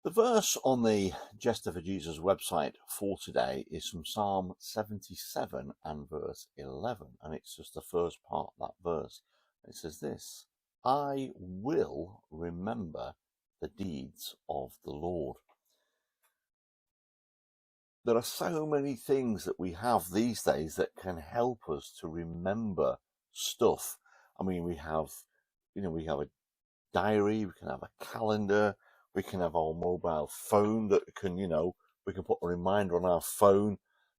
The verse on the Jester for Jesus website for today is from Psalm 77 and verse 11, and it's just the first part of that verse. It says this: I will remember the deeds of the Lord. There are so many things that we have these days that can help us to remember stuff. I mean, we have a diary, we can have a calendar, we can have our mobile phone that can, we can put a reminder on our phone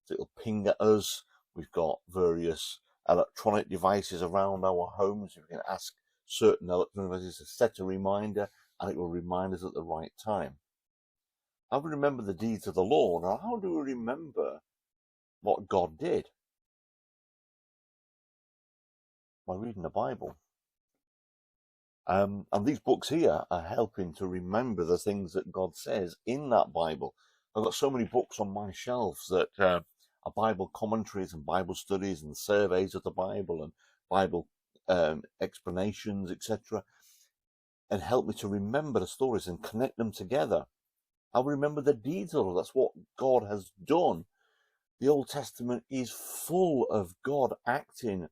that it'll ping at us. We've got various electronic devices around our homes. We can ask certain electronic devices to set a reminder and it will remind us at the right time. How do we remember the deeds of the Lord? Or how do we remember what God did? By reading the Bible. And these books here are helping to remember the things that God says in that Bible. I've got so many books on my shelves that are Bible commentaries and Bible studies and surveys of the Bible and Bible explanations, etc., and help me to remember the stories and connect them together. I'll remember the deeds of it. That's what God has done. The Old Testament is full of God acting,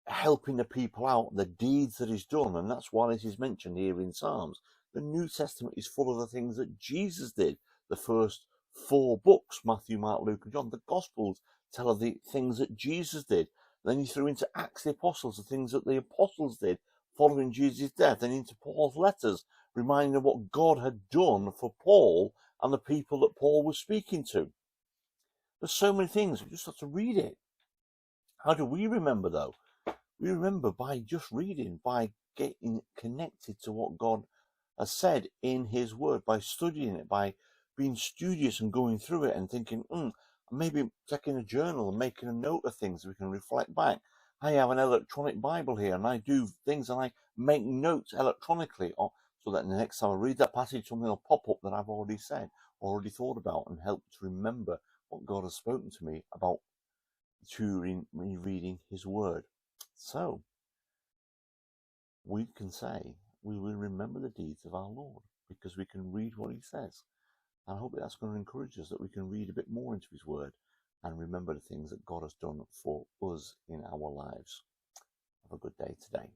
helping the people out, the deeds that he's done, and that's why this is mentioned here in Psalms. The New Testament is full of the things that Jesus did. The first four books, Matthew, Mark, Luke, and John, the Gospels tell of the things that Jesus did. Then he threw into Acts the Apostles, the things that the apostles did following Jesus' death, then into Paul's letters, reminding of what God had done for Paul and the people that Paul was speaking to. There's so many things, we just have to read it. How do we remember, though? We remember by just reading, by getting connected to what God has said in his word, by studying it, by being studious and going through it and thinking, maybe taking a journal and making a note of things so we can reflect back. I have an electronic Bible here and I do things and I make notes electronically so that the next time I read that passage, something will pop up that I've already said, already thought about, and help to remember what God has spoken to me about during me reading his word. So, we can say we will remember the deeds of our Lord because we can read what he says. And I hope that's going to encourage us that we can read a bit more into his word and remember the things that God has done for us in our lives. Have a good day today.